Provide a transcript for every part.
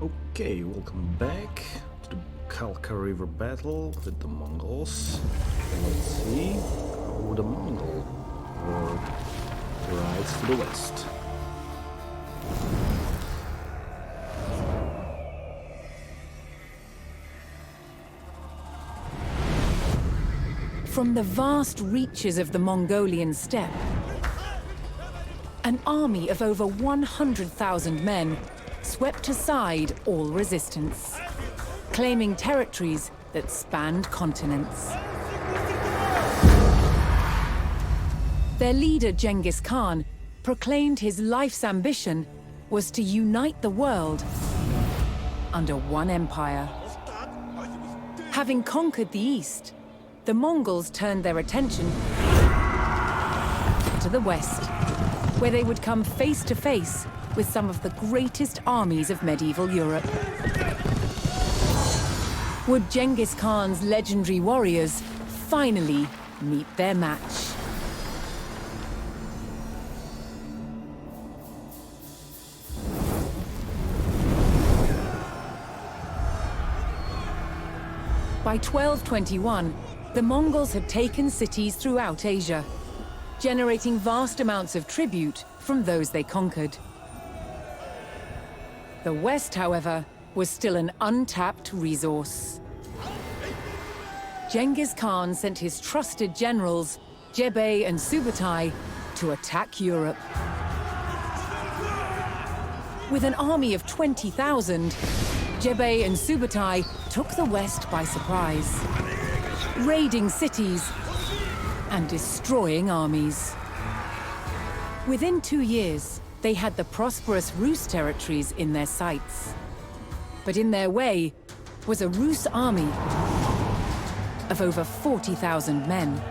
Okay, welcome back to the Kalka River battle with the Mongols. Let's see how the Mongol horde rides to the west. From the vast reaches of the Mongolian steppe, an army of over 100,000 men swept aside all resistance, claiming territories that spanned continents. Their leader, Genghis Khan, proclaimed his life's ambition was to unite the world under one empire. Having conquered the east, the Mongols turned their attention to the west, where they would come face to face with some of the greatest armies of medieval Europe. Would Genghis Khan's legendary warriors finally meet their match? By 1221, the Mongols had taken cities throughout Asia, generating vast amounts of tribute from those they conquered. The West, however, was still an untapped resource. Genghis Khan sent his trusted generals, Jebei and Subutai, to attack Europe. With an army of 20,000, Jebei and Subutai took the West by surprise, raiding cities and destroying armies. Within 2 years, they had the prosperous Rus territories in their sights. But in their way was a Rus army of over 40,000 men.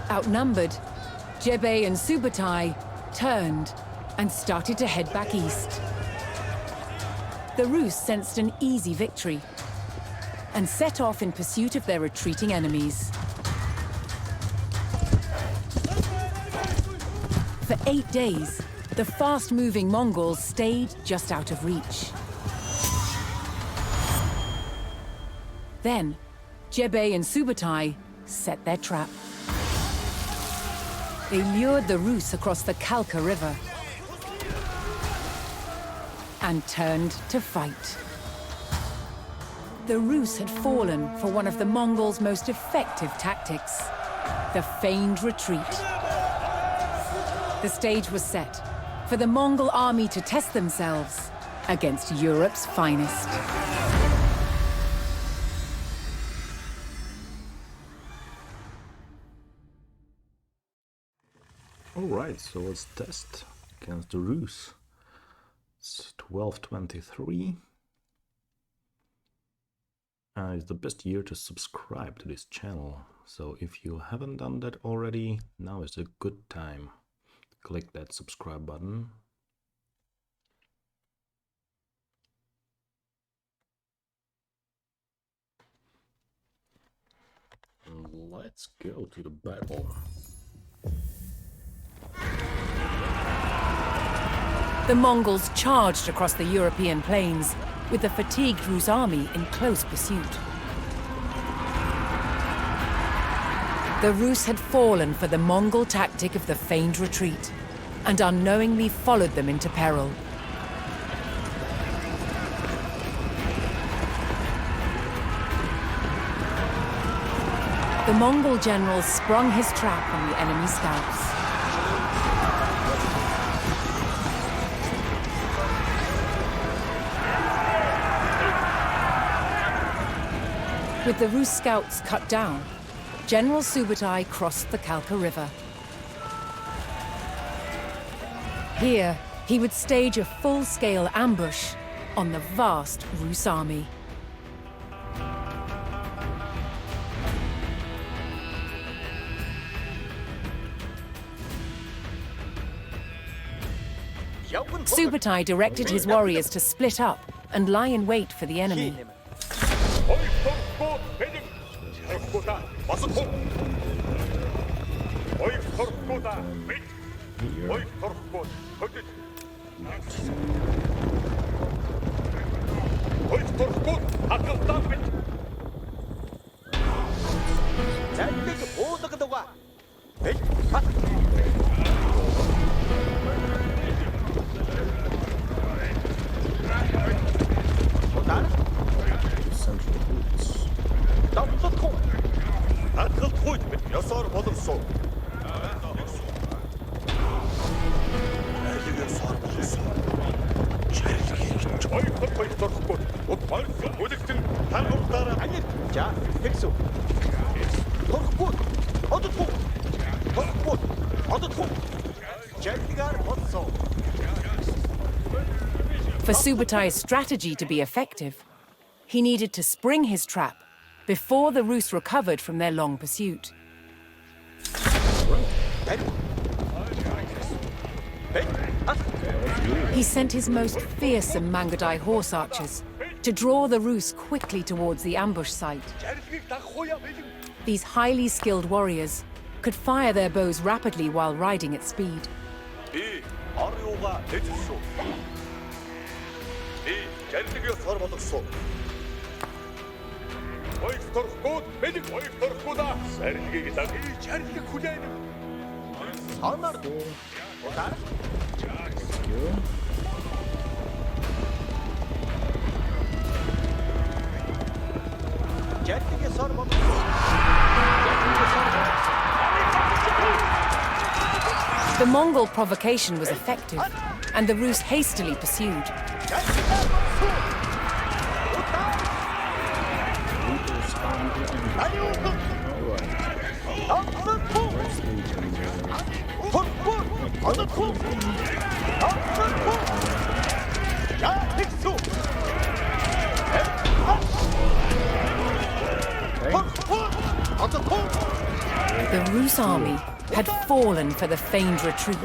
Outnumbered, Jebei and Subutai turned and started to head back east. The Rus sensed an easy victory and set off in pursuit of their retreating enemies. For 8 days, the fast-moving Mongols stayed just out of reach. Then, Jebei and Subutai set their trap. They lured the Rus across the Kalka River and turned to fight. The Rus had fallen for one of the Mongols' most effective tactics, the feigned retreat. The stage was set for the Mongol army to test themselves against Europe's finest. Alright, so let's test against the Rus. It's 1223. It's the best year to subscribe to this channel, so if you haven't done that already, now is a good time. Click that subscribe button. And let's go to the battle. The Mongols charged across the European plains, with the fatigued Rus army in close pursuit. The Rus had fallen for the Mongol tactic of the feigned retreat, and unknowingly followed them into peril. The Mongol general sprung his trap on the enemy scouts. With the Rus scouts cut down, General Subutai crossed the Kalka River. Here, he would stage a full-scale ambush on the vast Rus army. Subutai directed his warriors to split up and lie in wait for the enemy. Here. For Subutai strategy to be effective, he needed to spring his trap before the Rus recovered from their long pursuit. He sent his most fearsome Mangudai horse archers to draw the Rus quickly towards the ambush site. These highly skilled warriors could fire their bows rapidly while riding at speed. The Mongol provocation was effective, and the Rus hastily pursued. The Rus army had fallen for the feigned retreat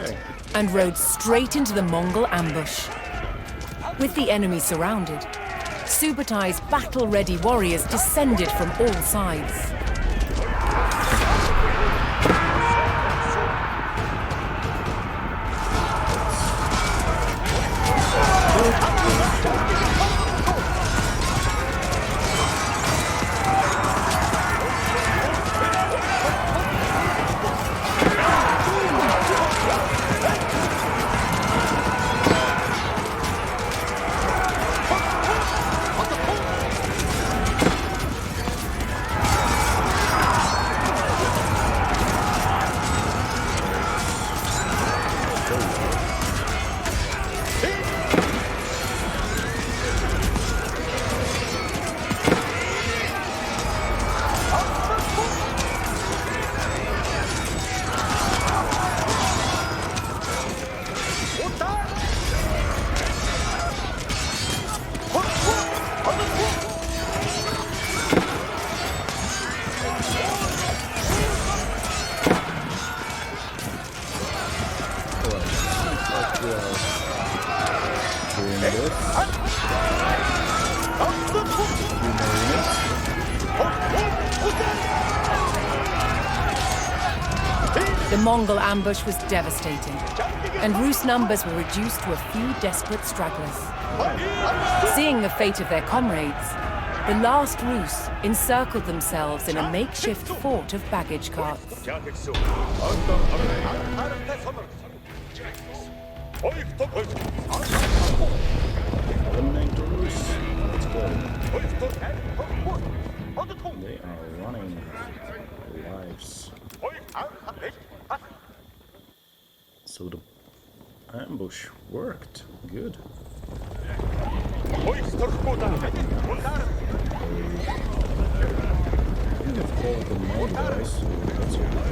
and rode straight into the Mongol ambush. With the enemy surrounded, Subutai's battle-ready warriors descended from all sides. The Mongol ambush was devastating, and Rus numbers were reduced to a few desperate stragglers. Seeing the fate of their comrades, the last Rus encircled themselves in a makeshift fort of baggage carts. Eliminate the Rus. Let's go. They are running lives. So the ambush worked. Good. Didn't have called the Mongol guys, so that's okay.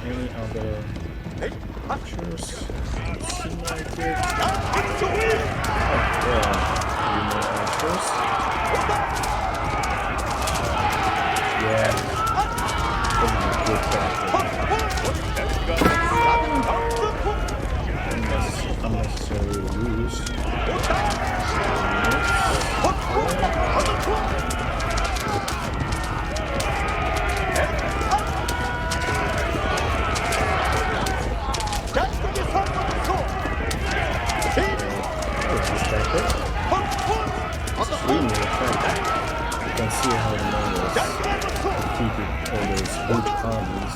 Any other pictures? Simulated. Yeah. Unnecessary use. Extremely effective. You can see how the Mongols defeated all those big armies.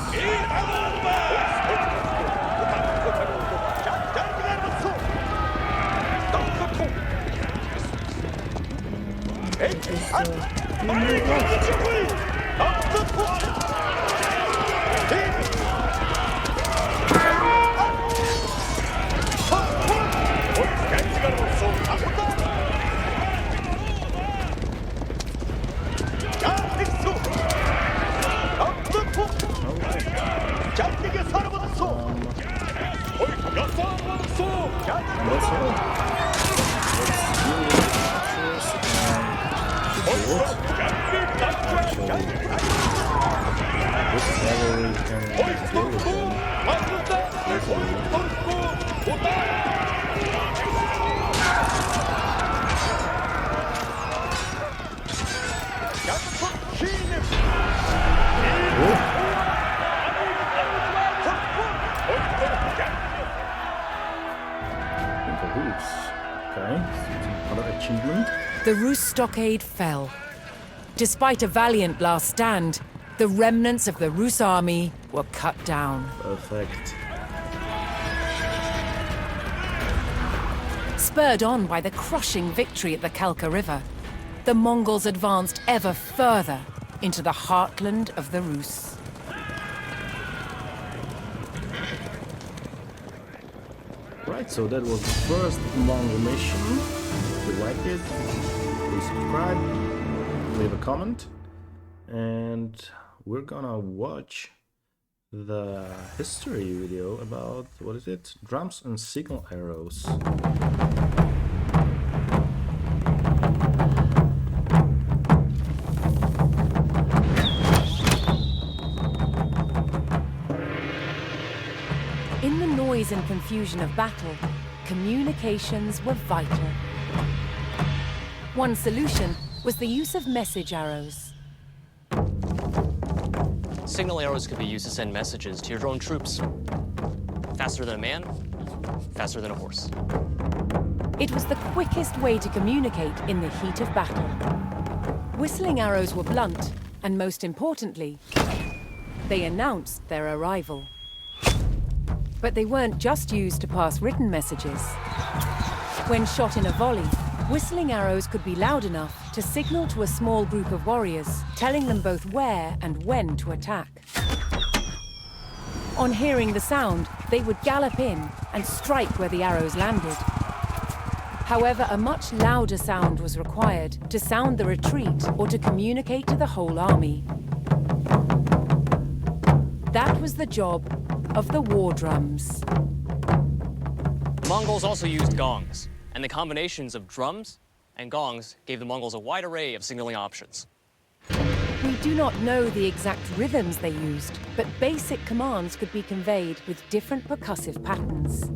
The Rus stockade fell. Despite a valiant last stand, the remnants of the Rus army were cut down. Perfect. Spurred on by the crushing victory at the Kalka River, the Mongols advanced ever further into the heartland of the Rus. Right, so that was the first Mongol mission. If you liked it, please subscribe, leave a comment, and we're gonna watch the history video about, what is it? Drums and signal arrows. In the noise and confusion of battle, communications were vital. One solution was the use of message arrows. Signal arrows could be used to send messages to your drone troops. Faster than a man, faster than a horse. It was the quickest way to communicate in the heat of battle. Whistling arrows were blunt, and most importantly, they announced their arrival. But they weren't just used to pass written messages. When shot in a volley, whistling arrows could be loud enough to signal to a small group of warriors, telling them both where and when to attack. On hearing the sound, they would gallop in and strike where the arrows landed. However, a much louder sound was required to sound the retreat or to communicate to the whole army. That was the job of the war drums. The Mongols also used gongs, and the combinations of drums and gongs gave the Mongols a wide array of signaling options. We do not know the exact rhythms they used, but basic commands could be conveyed with different percussive patterns.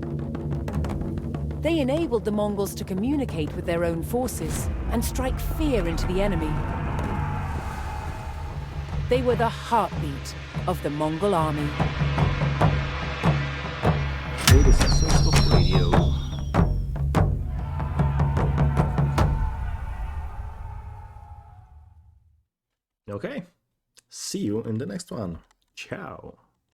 They enabled the Mongols to communicate with their own forces and strike fear into the enemy. They were the heartbeat of the Mongol army. Predecessors of radio. Okay, see you in the next one. Ciao.